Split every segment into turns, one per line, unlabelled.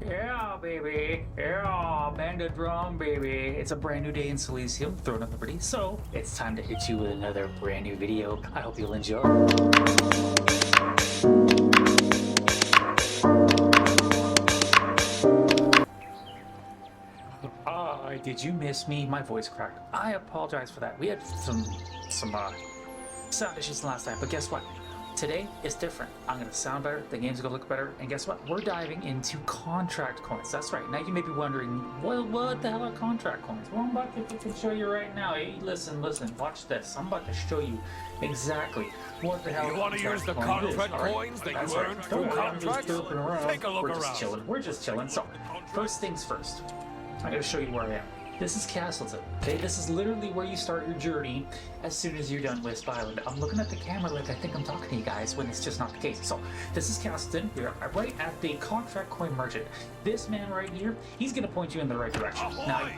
Yeah, baby. Yeah, Bandit Drum, baby. It's a brand new day in Silesium, Throne of Liberty, so it's time to hit you with another brand new video. I hope you'll enjoy. Did you miss me? My voice cracked. I apologize for that. We had some sound issues last night, but guess what? Today is different. I'm going to sound better, the game's going to look better, and guess what? We're diving into contract coins. That's right. Now you may be wondering, what the hell are contract coins? Well, I'm about to show you right now. Hey, listen, watch this. I'm about to show you exactly what the hell.
You want to use the contract coins that you earned through contracts? Take a look around.
We're just chilling. So, first things first. I'm going to show you where I am. This is Castleton, okay? This is literally where you start your journey as soon as you're done Wisp Island. I'm looking at the camera like I think I'm talking to you guys when it's just not the case. So, this is Castleton. We're right at the contract coin merchant. This man right here, he's going to point you in the right direction.
Ahoy!
Now,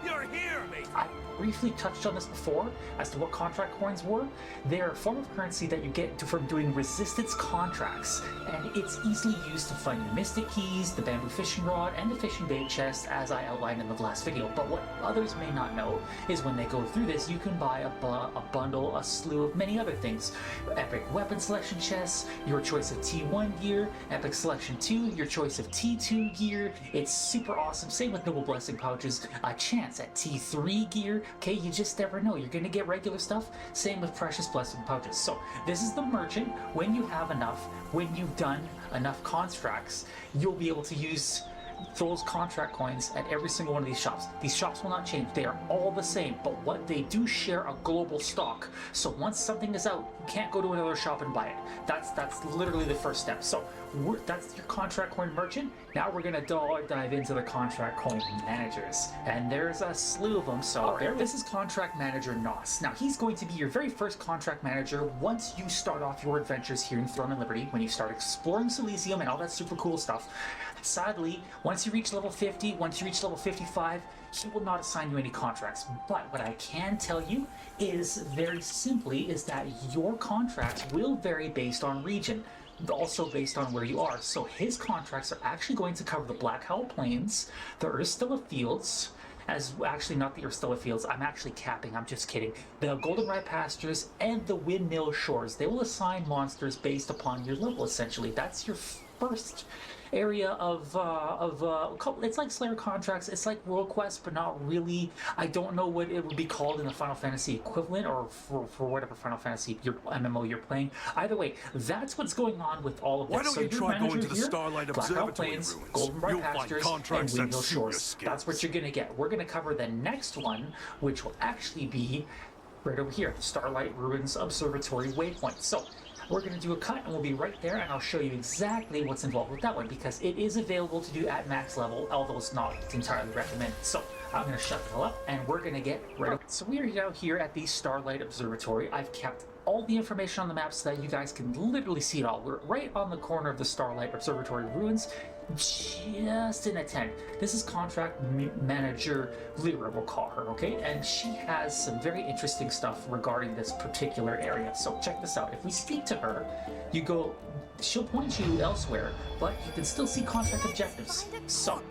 you're here, mate!
I briefly touched on this before as to what contract coins were. They're a form of currency that you get from doing resistance contracts, and it's easily used to fund your mystic keys, the bamboo fishing rod, and the fishing bait chest, as I outlined in the last video. But what others may not know is when they go through this, you can buy a bundle, a slew of many other things. Epic weapon selection chests, your choice of T1 gear, Epic Selection 2, your choice of T2 gear. It's super awesome. Same with Noble Blessing pouches, a chance at T3 gear. Okay, you just never know. You're going to get regular stuff. Same with Precious Blessing pouches. So this is the merchant. When you have enough, when you've done enough contracts, you'll be able to use those contract coins at every single one of these shops. These shops will not change. They are all the same, but what they do share a global stock. So once something is out, you can't go to another shop and buy it. That's literally the first step. So that's your contract coin merchant. Now we're gonna dive into the contract coin managers, and there's a slew of them. So this is contract manager Nos. Now he's going to be your very first contract manager once you start off your adventures here in Throne of Liberty, when you start exploring Silesium and all that super cool stuff. Sadly, once you reach level 50, once you reach level 55, he will not assign you any contracts. But what I can tell you is very simply is that your contracts will vary based on region, also based on where you are. So his contracts are actually going to cover the Black Howell Plains, the Urstilla Fields, actually not the Urstilla Fields, I'm actually capping, I'm just kidding, the Goldenrye Pastures, and the Windmill Shores. They will assign monsters based upon your level, essentially. That's your first area of it's like Slayer contracts, it's like World Quest, but not really. I don't know what it would be called in the Final Fantasy equivalent, or for whatever Final Fantasy MMO you're playing. Either way, that's what's going on with all of this.
Why don't you try going to the Starlight Observatory
Plains,
ruins?
Goldenrye Pastures, and Windmill Shores. That's what you're gonna get. We're gonna cover the next one, which will actually be right over here, the Starlight Ruins Observatory waypoint. So we're going to do a cut, and we'll be right there, and I'll show you exactly what's involved with that one, because it is available to do at max level, although it's not entirely recommended. So I'm going to shut it all up, and we're going to get right up. So we are now here at the Starlight Observatory. I've kept all the information on the map so that you guys can literally see it all. We're right on the corner of the Starlight Observatory ruins, just in a tent. This is contract manager Lyra, we'll call her, okay? And she has some very interesting stuff regarding this particular area. So check this out. If we speak to her, she'll point you elsewhere, but you can still see contract objectives. So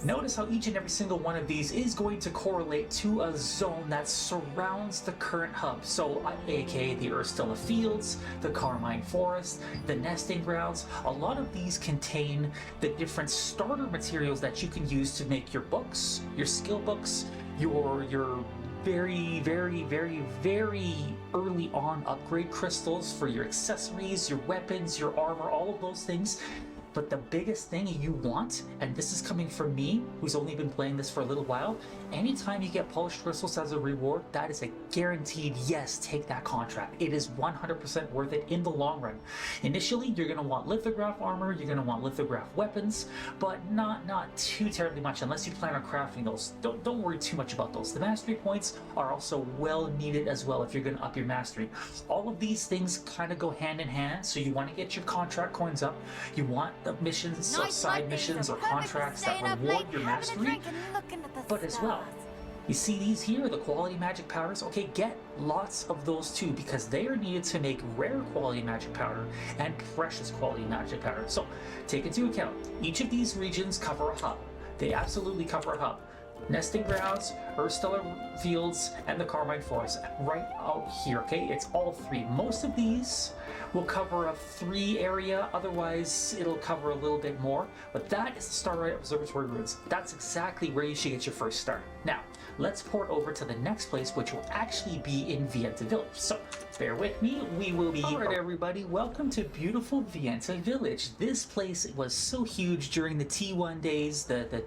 notice how each and every single one of these is going to correlate to a zone that surrounds the current hub. So, aka the Urstilla Fields, the Carmine Forest, the Nesting Grounds. A lot of these contain the different starter materials that you can use to make your books, your skill books, your very, very, very, very early on upgrade crystals for your accessories, your weapons, your armor, all of those things. But the biggest thing you want, and this is coming from me, who's only been playing this for a little while, anytime you get polished crystals as a reward, that is a guaranteed yes, take that contract. It is 100% worth it in the long run. Initially, you're going to want lithograph armor, you're going to want lithograph weapons, but not too terribly much unless you plan on crafting those. Don't worry too much about those. The mastery points are also well needed as well if you're going to up your mastery. All of these things kind of go hand in hand, so you want to get your contract coins up. You want the missions, side missions, or contracts that reward your mastery, but as well, You see these here, the quality magic powders? Okay, get lots of those too, because they are needed to make rare quality magic powder and precious quality magic powder. So take into account, each of these regions cover a hub. They absolutely cover a hub. Nesting Grounds, Urstellar Fields, and the Carmine Forest right out here, okay? It's all three. Most of these will cover a 3 area, otherwise it'll cover a little bit more, but that is the Starlight Observatory Ruins. That's exactly where you should get your first start. Now, let's port over to the next place, which will actually be in Vienta Village. So, bear with me, we will be... Alright everybody, welcome to beautiful Vienta Village. This place was so huge during the T1 days, the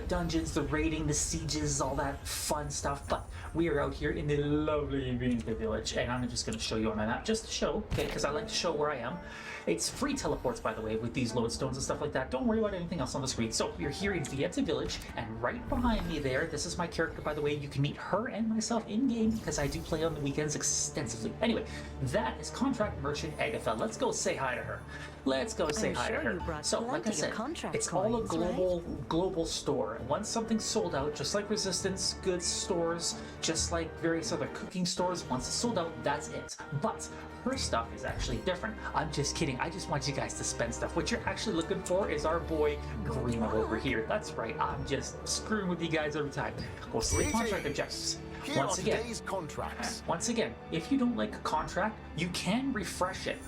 dungeons, the raiding, the sieges, all that fun stuff, but we are out here in the lovely Vienta Village, and I'm just going to show you on my map, just to show, okay, because I like to show where I am. It's free teleports, by the way, with these lodestones and stuff like that. Don't worry about anything else on the screen. So, we're here in Vienta Village, and right behind me there, this is my character, by the way. You can meet her and myself in-game, because I do play on the weekends extensively. Anyway, that is Contract Merchant Agatha. Let's go say hi to her. Let's go say hi to her. So, like I said, it's all a global store. And once something's sold out, just like Resistance goods stores, just like various other cooking stores, once it's sold out, that's it. But her stuff is actually different. I'm just kidding. I just want you guys to spend stuff. What you're actually looking for is our boy Grima over here. That's right. I'm just screwing with you guys every time. Go see the contract objectives. Once again, if you don't like a contract, you can refresh it,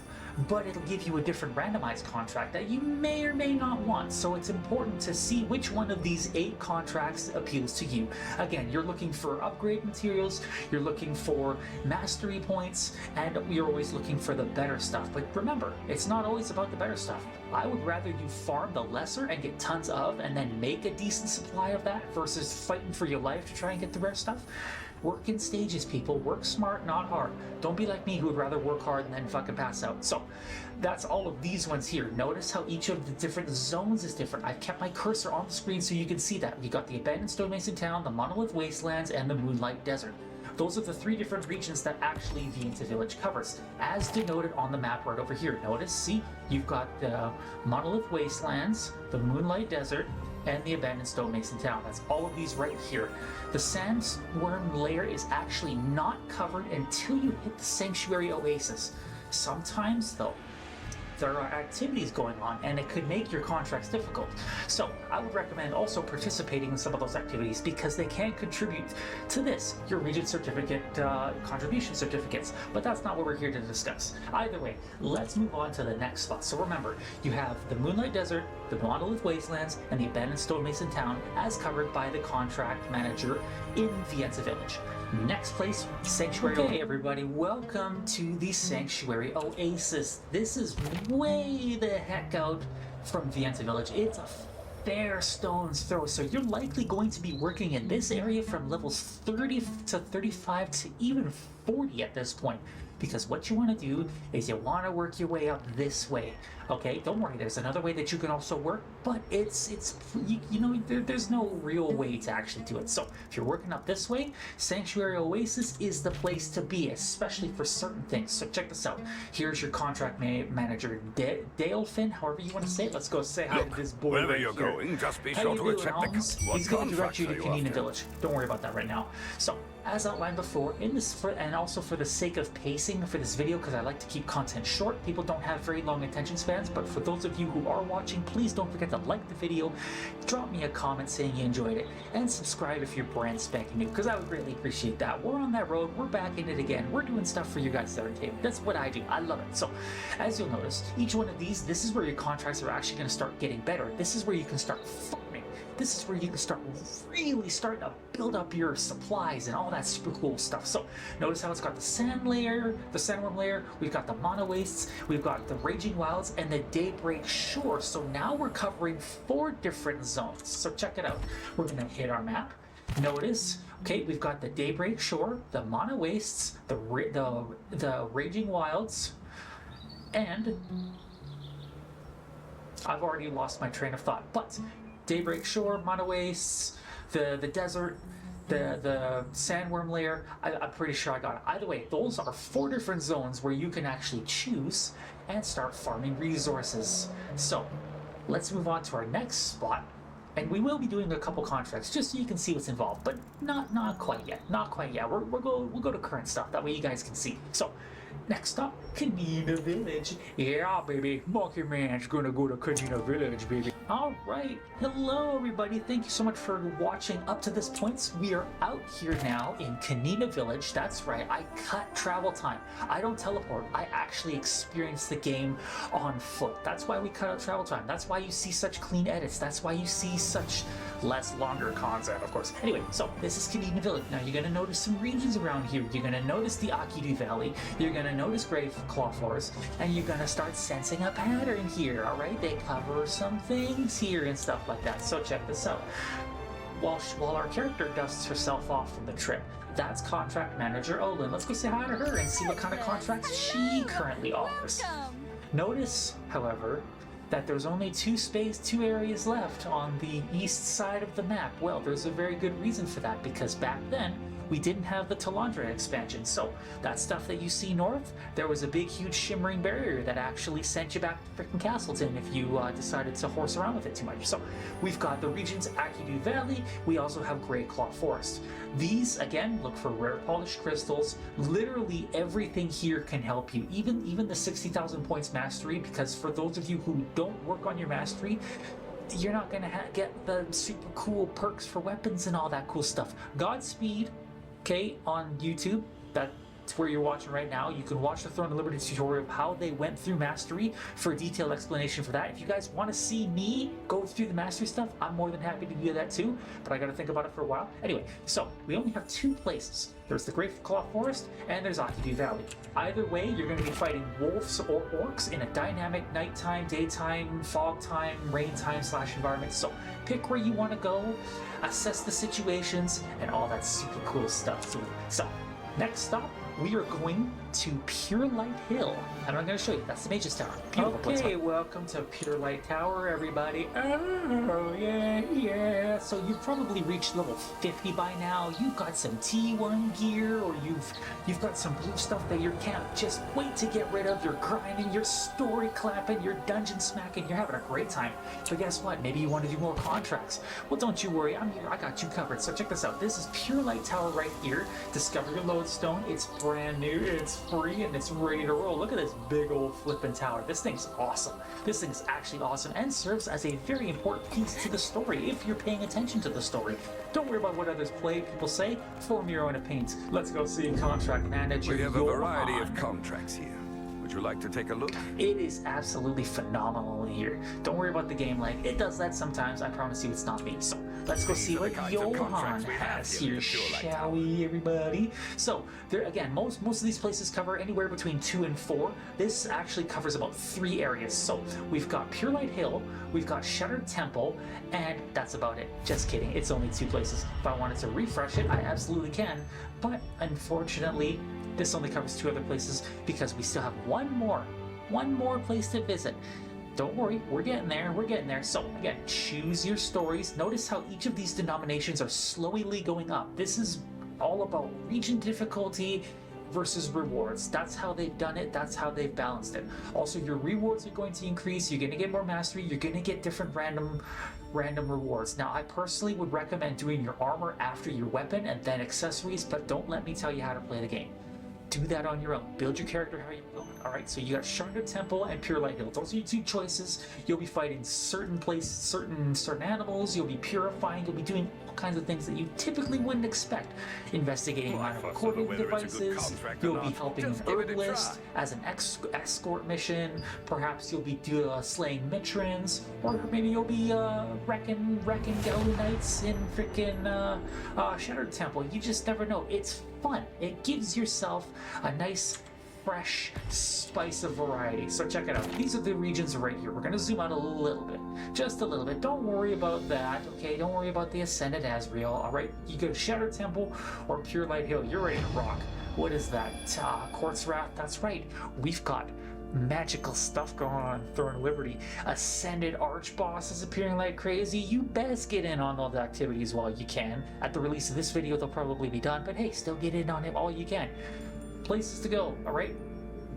but it'll give you a different randomized contract that you may or may not want. So it's important to see which one of these 8 contracts appeals to you. Again, you're looking for upgrade materials, you're looking for mastery points, and you're always looking for the better stuff. But remember, it's not always about the better stuff. I would rather you farm the lesser and get tons of, and then make a decent supply of that, versus fighting for your life to try and get the rare stuff. Work in stages, people. Work smart, not hard. Don't be like me, who would rather work hard and then fucking pass out. So, that's all of these ones here. Notice how each of the different zones is different. I've kept my cursor on the screen so you can see that. You got the Abandoned Stonemason Town, the Monolith Wastelands, and the Moonlight Desert. Those are the 3 different regions that actually Vienta Village covers, as denoted on the map right over here. Notice, see, you've got the Monolith Wastelands, the Moonlight Desert, and the Abandoned Stonemason Town. That's all of these right here. The Sandworm Lair is actually not covered until you hit the Sanctuary Oasis. Sometimes, though, there are activities going on, and it could make your contracts difficult. So I would recommend also participating in some of those activities, because they can contribute to this, your region certificate, contribution certificates. But that's not what we're here to discuss. Either way, let's move on to the next spot. So remember, you have the Moonlight Desert, the Monolith Wastelands, and the Abandoned Stonemason Town as covered by the contract manager in Vienta Village. Next place, Sanctuary. Okay, everybody, welcome to the Sanctuary Oasis. This is way the heck out from Vienta Village. It's a fair stone's throw, so you're likely going to be working in this area from levels 30 to 35 to even 40 at this point. Because what you want to do is you want to work your way up this way. Okay, don't worry, there's another way that you can also work, but there's no real way to actually do it. So if you're working up this way, Sanctuary Oasis is the place to be, especially for certain things. So check this out. Here's your contract manager, Dale Finn, however you want to say it. Let's go say hi to this boy.
Wherever
right
you're
here.
going, just be
How
sure
you
to
doing,
accept
Holmes?
the
He's going to direct you to
contract
Canina Village. Don't worry about that right now. So, as outlined before, and also for the sake of pacing for this video, because I like to keep content short, people don't have very long attention spans, but for those of you who are watching, please don't forget to like the video, drop me a comment saying you enjoyed it, and subscribe if you're brand spanking new, because I would greatly appreciate that. We're on that road, we're back in it again, we're doing stuff for you guys at our table. That's what I do, I love it. So, as you'll notice, each one of these, this is where your contracts are actually going to start getting better. This is where you can start farming. This is where you can start really starting to build up your supplies and all that super cool stuff. So notice how it's got the sand layer, the sandworm layer, we've got the mono wastes, we've got the raging wilds, and the daybreak shore. So now we're covering 4 different zones. So check it out. We're gonna hit our map. Notice, okay, we've got the daybreak shore, the mono wastes, the raging wilds, and I've already lost my train of thought, but Daybreak Shore, Mono Wastes, the desert, the sandworm layer, I'm pretty sure I got it. Either way, those are 4 different zones where you can actually choose and start farming resources. So, let's move on to our next spot, And we will be doing a couple contracts just so you can see what's involved, but not quite yet. Not quite yet. We'll go to current stuff. That way you guys can see. So, next up, Kanina Village. Yeah, baby. Monkey Man's gonna go to Kanina Village, baby. All right. Hello, everybody. Thank you so much for watching up to this point. We are out here now in Kanina Village. That's right. I cut travel time. I don't teleport. I actually experience the game on foot. That's why we cut out travel time. That's why you see such clean edits. That's why you see such less longer content, of course. Anyway, so this is Kanina Village. Now you're gonna notice some regions around here. You're gonna notice the Akidu Valley. You're gonna notice Grave Claw Forest, and you're gonna start sensing a pattern here. All right, they cover some things here and stuff like that. So check this out. While our character dusts herself off from the trip, that's contract manager Olin. Let's go say hi to her and see what kind of contracts she currently offers. Notice, however, that there's only two areas left on the east side of the map. Well, there's a very good reason for that, because back then we didn't have the Talandra expansion. So that stuff that you see north, there was a big, huge shimmering barrier that actually sent you back to freaking Castleton if you decided to horse around with it too much. So we've got the regions Akidu Valley. We also have Grey Claw Forest. These, again, look for rare polished crystals. Literally everything here can help you. Even the 60,000 points mastery, because for those of you who don't work on your mastery, you're not gonna get the super cool perks for weapons and all that cool stuff. Godspeed. Okay, on YouTube, that's where you're watching right now. You can watch the Throne of Liberty tutorial of how they went through mastery for a detailed explanation for that. If you guys want to see me go through the mastery stuff, I'm more than happy to do that too, but I got to think about it for a while. Anyway, so we only have two places. There's the Great Claw Forest, and there's Akidu Valley. Either way, you're going to be fighting wolves or orcs in a dynamic nighttime, daytime, fog time, rain time / environment. So pick where you want to go, assess the situations, and all that super cool stuff. So next stop, we are going to Pure Light Hill, and I'm going to show you. That's the Mage's Tower. Beautiful. Okay, welcome to Pure Light Tower, everybody. Oh, yeah. So you've probably reached level 50 by now. You've got some T1 gear, or you've got some blue stuff that you can't just wait to get rid of. You're grinding, you're story clapping, you're dungeon smacking, you're having a great time. But guess what? Maybe you want to do more contracts. Well, don't you worry. I'm here. I got you covered. So check this out. This is Pure Light Tower right here. Discover your lodestone. It's brand new. It's free, and it's ready to roll. Look at this big old flipping tower. This thing's awesome. This thing is actually awesome and serves as a very important piece to the story if you're paying attention to the story. Don't worry about what others people say. Form your own opinions. Let's go see contract manager.
We have a variety of contracts here. Would you like to take a look?
It is absolutely phenomenal here. Don't worry about the game lag. It does that sometimes. I promise you it's not me. So let's go see what Johan has here, shall we, everybody? So there again, most of these places cover anywhere between 2 and 4. This actually covers about 3 areas. So we've got Pure Light Hill, we've got Shattered Temple, and that's about it. Just kidding. It's only 2 places. If I wanted to refresh it, I absolutely can. But unfortunately, this only covers 2 other places because we still have one more place to visit. Don't worry, we're getting there. So again, choose your stories. Notice how each of these denominations are slowly going up. This is all about region difficulty versus rewards. That's how they've done it. That's how they've balanced it. Also, your rewards are going to increase. You're going to get more mastery. You're going to get different random rewards. Now, I personally would recommend doing your armor after your weapon and then accessories, but don't let me tell you how to play the game. Do that on your own. Build your character how you want. Alright, so you got Shattered Temple and Pure Light Hill. Those are your 2 choices. You'll be fighting certain animals, you'll be purifying, you'll be doing all kinds of things that you typically wouldn't expect. Investigating recording devices, you'll be helping an herbalist as an escort mission, perhaps you'll be slaying Mitrins, or maybe you'll be wrecking Galley Knights in freaking Shattered Temple. You just never know. It's fun. It gives yourself a nice fresh spice of variety. So check it out. These are the regions right here. We're going to zoom out a little bit. Just a little bit. Don't worry about that, okay? Don't worry about the Ascended Asriel, alright? You go to Shattered Temple or Pure Light Hill. You're ready to rock. What is that? Quartz Wrath? That's right. We've got magical stuff going on in Throne of Liberty. Ascended Archboss is appearing like crazy. You best get in on those activities while you can. At the release of this video, they'll probably be done, but hey, still get in on it all you can. Places to go, alright?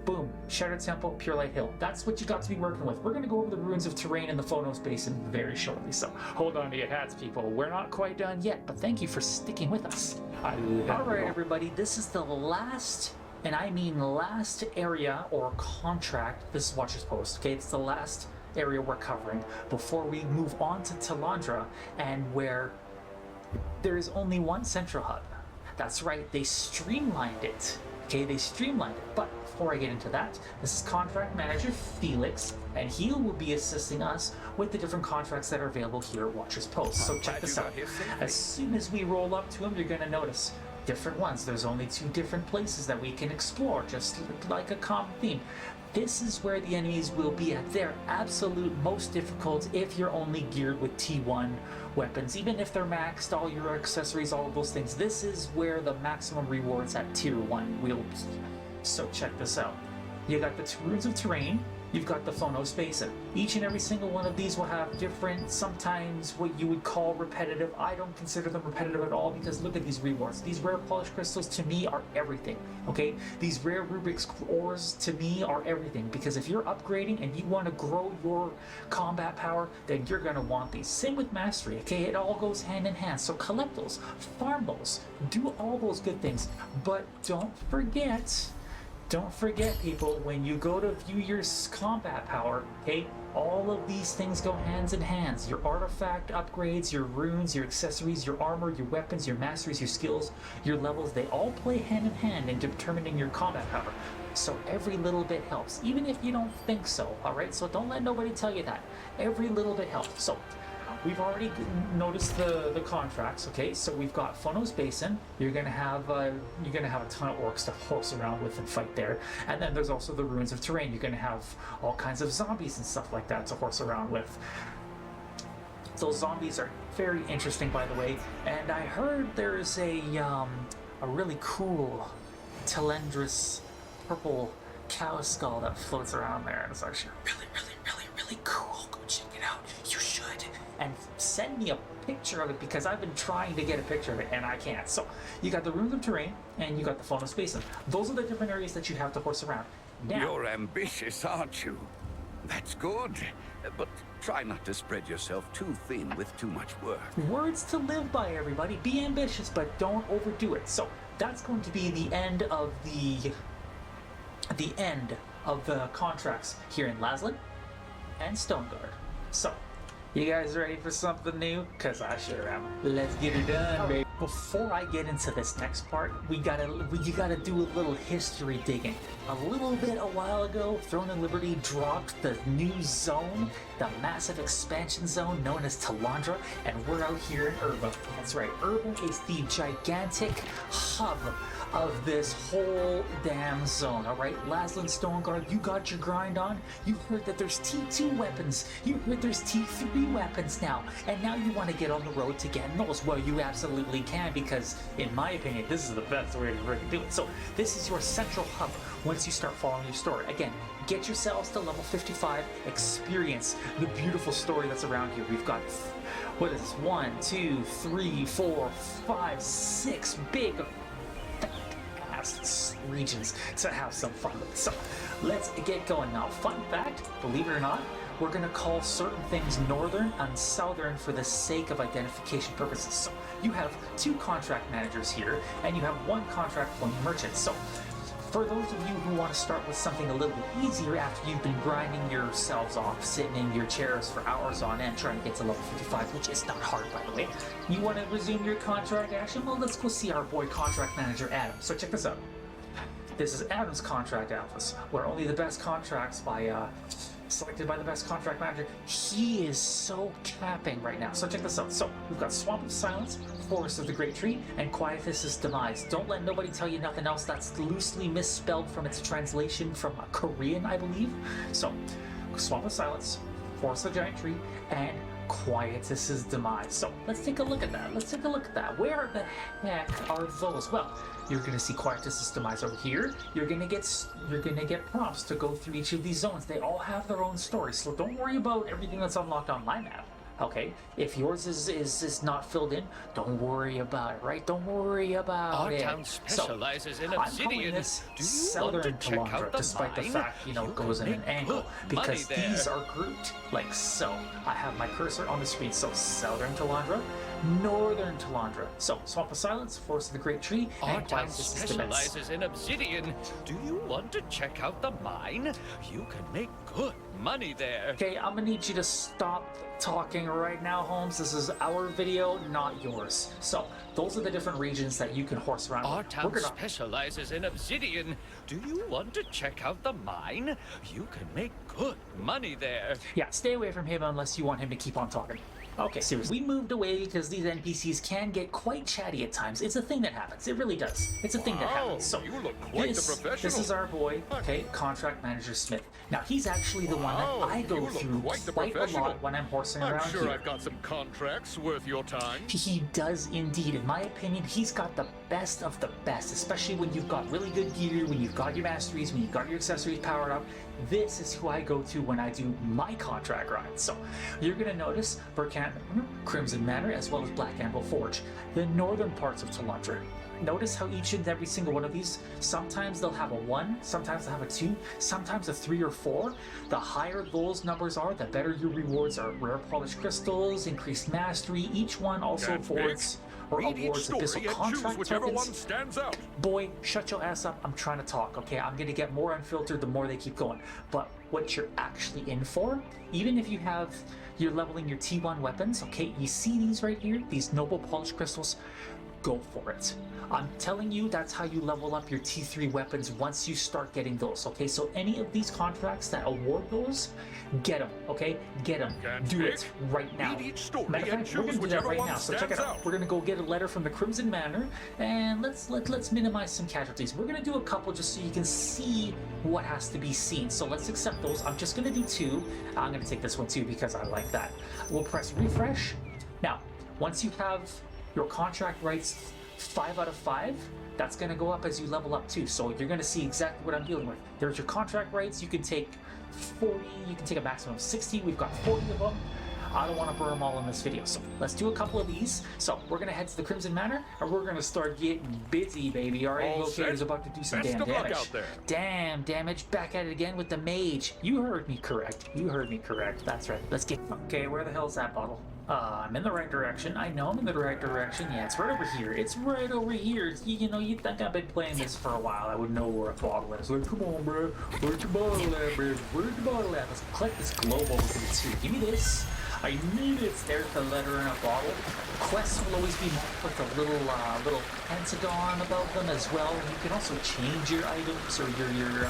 Boom, Shattered Temple, Pure Light Hill. That's what you got to be working with. We're going to go over the ruins of terrain in the Phonos Basin very shortly, so hold on to your hats, people. We're not quite done yet, but thank you for sticking with us. Alright, everybody, this is the last, and I mean last area or contract. This is Watcher's Post, okay? It's the last area we're covering before we move on to Talandra, and where there is only one central hub. That's right, they streamlined it. Okay, they streamlined it. But before I get into that, this is Contract Manager Felix, and he will be assisting us with the different contracts that are available here at Watcher's Post. So check this out. As soon as we roll up to him, you're going to notice different ones. There's only 2 different places that we can explore, just like a common theme. This is where the enemies will be at their absolute most difficult if you're only geared with T1 weapons. Even if they're maxed, all your accessories, all of those things, this is where the maximum rewards at Tier 1 will be. So check this out. You got the 2 Runes of Terrain, you've got the Phonos Basin. Each and every single one of these will have different, sometimes what you would call repetitive. I don't consider them repetitive at all, because look at these rewards. These rare polished crystals to me are everything, okay? These rare Rubik's ores to me are everything, because if you're upgrading and you want to grow your combat power, then you're going to want these. Same with mastery, okay? It all goes hand in hand. So collect those, farm those, do all those good things, but don't forget, people, when you go to view your combat power, okay, all of these things go hands in hands. Your artifact upgrades, your runes, your accessories, your armor, your weapons, your masteries, your skills, your levels, they all play hand in hand in determining your combat power. So every little bit helps, even if you don't think so, alright? So don't let nobody tell you that. Every little bit helps. So we've already noticed the contracts, okay? So we've got Phonos Basin. You're gonna have a ton of orcs to horse around with and fight there. And then there's also the Ruins of Terrain. You're gonna have all kinds of zombies and stuff like that to horse around with. Those zombies are very interesting, by the way. And I heard there's a really cool Telendris purple cow skull that floats around there. And it's actually really cool. Go check it out. You should. And send me a picture of it, because I've been trying to get a picture of it and I can't. So you got the Ruins of Terrain and you got the Phonos Basin. Those are the different areas that you have to horse around. Now,
you're ambitious, aren't you? That's good. But try not to spread yourself too thin with too much work.
Words to live by, everybody. Be ambitious, but don't overdo it. So that's going to be the end of the contracts here in Laslan and Stoneguard. So, you guys ready for something new? Cause I sure am. Let's get it done, baby. Before I get into this next part, you gotta do a little history digging. A little bit a while ago, Throne of Liberty dropped the new zone, the massive expansion zone known as Talandra, and we're out here in Urba. That's right, Urba is the gigantic hub of this whole damn zone, alright? Laslan Stoneguard, you got your grind on. You heard that there's T2 weapons. You heard there's T3 weapons now. And now you want to get on the road to getting those. Well, you absolutely can, because, in my opinion, this is the best way to really do it. So, this is your central hub once you start following your story. Again, get yourselves to level 55, experience the beautiful story that's around here. We've got, what is this? 1, 2, 3, 4, 5, 6 big regions to have some fun with. So let's get going now. Fun fact, believe it or not, we're going to call certain things northern and southern for the sake of identification purposes. So you have 2 contract managers here, and you have 1 contract point merchant. So for those of you who want to start with something a little bit easier after you've been grinding yourselves off, sitting in your chairs for hours on end trying to get to level 55, which is not hard, by the way. You want to resume your contract action? Well, let's go see our boy contract manager, Adam. So check this out. This is Adam's contract office, where only the best contracts selected by the best contract manager. He is so capping right now. So check this out. So we've got Swamp of Silence, Forest of the Great Tree, and Quietus' Demise. Don't let nobody tell you nothing else. That's loosely misspelled from its translation from Korean, I believe. So Swamp of Silence, Forest of the Giant Tree, and Quietus' Demise. So let's take a look at that. Where the heck are those? Well, you're gonna see Quietus' Demise over here. You're gonna get prompts to go through each of these zones. They all have their own story, so don't worry about everything that's unlocked on my map. Okay, if yours is not filled in, don't worry about it, right? Don't worry about
Our
it.
town specializes in
I'm calling
obsidian.
this
Do you
Southern
want to check
Talandra,
out the
despite the
mine?
fact, it
You
goes in
can
an
make
angle,
good money
because
there.
these are grouped like so. I have my cursor on the screen, so Southern Talandra, Northern Talandra. So, Swamp of Silence, Forest of the Great Tree,
Our
and
town
Quiet Systems Defense.
specializes in obsidian. Do you want to check out the mine? You can make good money there.
Okay, I'm gonna need you to stop talking right now, Holmes. This is our video, not yours. So, those are the different regions that you can horse around.
Our
with.
town specializes in obsidian. Do you want to check out the mine? You can make good money there.
Yeah, stay away from him unless you want him to keep on talking. Okay, seriously. We moved away because these NPCs can get quite chatty at times. It's a thing that happens. It really does. It's a thing that happens. So
you look quite the professional.
this is our boy, okay, Contract Manager Smith. Now, he's actually the one that I go
you look
through
quite the
quite a
professional.
lot when I'm horsing
I'm
around
sure
here.
I've got some contracts worth your time.
He does indeed. In my opinion, he's got the best of the best, especially when you've got really good gear, when you've got your masteries, when you've got your accessories powered up. This is who I go to when I do my contract rides. So you're going to notice Burkhan, Crimson Manor, as well as Black Anvil Forge, the northern parts of Talandra. Notice how each and every single one of these, sometimes they'll have a 1, sometimes they'll have a 2, sometimes a 3 or 4. The higher those numbers are, the better your rewards are. Rare polished crystals, increased mastery, each one also
That's big.
affords or
Read each
awards
story
abyssal
and choose
contract
whichever
tokens.
one stands out.
Boy, shut your ass up. I'm trying to talk, okay? I'm going to get more unfiltered the more they keep going. But what you're actually in for, even if you're leveling your T1 weapons, okay? You see these right here? These noble polished crystals? Go for it. I'm telling you, that's how you level up your T3 weapons once you start getting those, okay? So any of these contracts that award those, get them, okay? Get them.
Can't
Do
pick.
it right now.
Read each story
Matter of
and
fact, we're
choose
gonna do that
whichever
right
one
now. So check it
stands
out.
out.
We're gonna go get a letter from the Crimson Manor, and let's minimize some casualties. We're gonna do a couple just so you can see what has to be seen. So let's accept those. I'm just gonna do 2. I'm gonna take this one too because I like that. We'll press refresh. Now, once you have your contract rights 5 out of 5, that's going to go up as you level up too. So you're going to see exactly what I'm dealing with. There's your contract rights. You can take 40, you can take a maximum of 60. We've got 40 of them. I don't want to burn them all in this video. So let's do a couple of these. So we're going to head to the Crimson Manor and we're going to start getting busy, baby. Our
All
invocator is
set?
about to do some
Best
damn
of luck
damage.
out there.
Damn damage. Back at it again with the mage. You heard me correct. You heard me correct. That's right. Let's get... Okay, where the hell's that bottle? I'm in the right direction. I know I'm in the right direction. Yeah, it's right over here. It's right over here. You'd think I've been playing this for a while. I would know where a bottle is. Like, come on, bro. Where's your bottle at, bro? Where's your bottle at? Let's collect this globe over to the 2. Give me this. I need it. There's the letter in a bottle. Quests will always be marked with a little pentagon about them as well. You can also change your items or your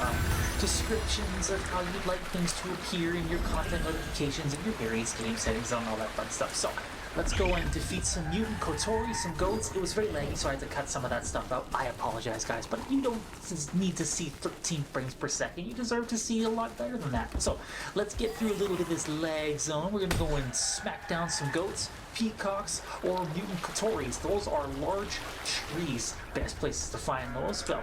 descriptions of how you'd like things to appear in your content notifications and your various game settings and all that fun stuff. So let's go and defeat some mutant Kotori, some goats. It was very laggy, so I had to cut some of that stuff out. I apologize, guys, but you don't need to see 13 frames per second. You deserve to see a lot better than that. So let's get through a little bit of this lag zone. We're gonna go and smack down some goats, peacocks, or mutant Kotoris. Those are large trees. Best places to find those felt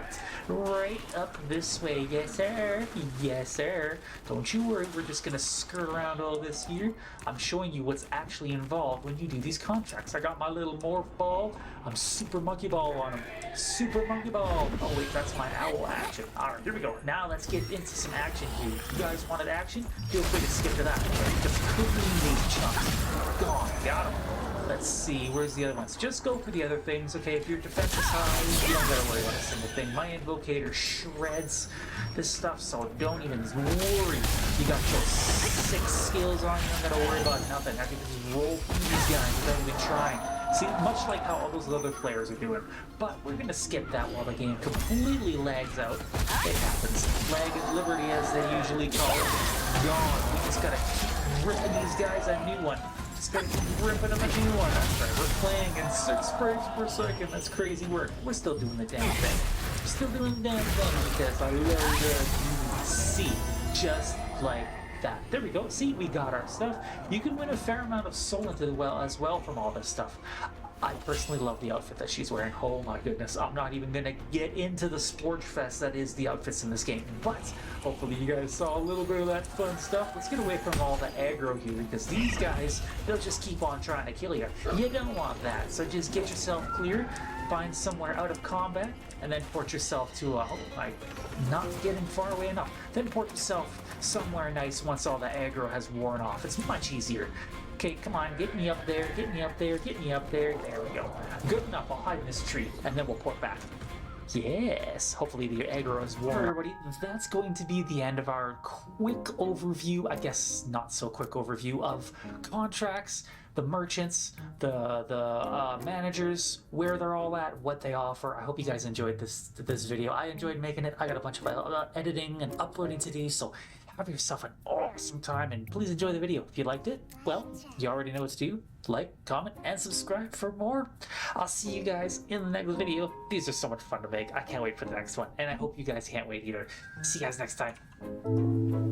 right up this way. Yes, sir. Yes, sir. Don't you worry. We're just gonna skirt around all this here. I'm showing you what's actually involved when you do these contracts. I got my little morph ball. I'm super monkey ball on him. Super monkey ball. Oh wait, that's my owl action. All right, here we go. Now let's get into some action here. If you guys wanted action, feel free to skip to that. Just cooking these chunks. Gone. Got him. Let's see, where's the other ones? Just go for the other things, okay? If your defense is high, you don't gotta worry about a single thing. My invocator shreds this stuff, so don't even worry. You got your 6 skills on you, don't gotta worry about nothing. I can just roll through these guys without even trying. See, much like how all those other players are doing. But we're gonna skip that while the game completely lags out. It happens. Lag at liberty, as they usually call it. Gone. We just gotta keep ripping these guys a new one. Just gotta keep ripping them a new one. That's right, we're playing in 6 frames per second. That's crazy work. We're still doing the damn thing. We're still doing the damn thing because I love the see. Just like that. There we go. See, we got our stuff. You can win a fair amount of soul into the well as well from all this stuff. I personally love the outfit that she's wearing. Oh my goodness, I'm not even gonna get into the sports fest that is the outfits in this game, but hopefully you guys saw a little bit of that fun stuff. Let's get away from all the aggro here, because these guys, they'll just keep on trying to kill you. You don't want that, so just get yourself clear, find somewhere out of combat, and then port yourself to, not getting far away enough. Then port yourself somewhere nice once all the aggro has worn off. It's much easier. Okay, come on, get me up there, get me up there, get me up there. There we go. Good enough, I'll hide in this tree, and then we'll port back. Yes, hopefully the aggro is worn. Everybody, that's going to be the end of our quick overview, I guess not so quick overview, of contracts, the merchants, the managers, where they're all at, what they offer. I hope you guys enjoyed this video. I enjoyed making it. I got a bunch of editing and uploading to do, so have yourself an awesome time, and please enjoy the video. If you liked it, well, you already know what to do. Like, comment, and subscribe for more. I'll see you guys in the next video. These are so much fun to make. I can't wait for the next one, and I hope you guys can't wait either. See you guys next time.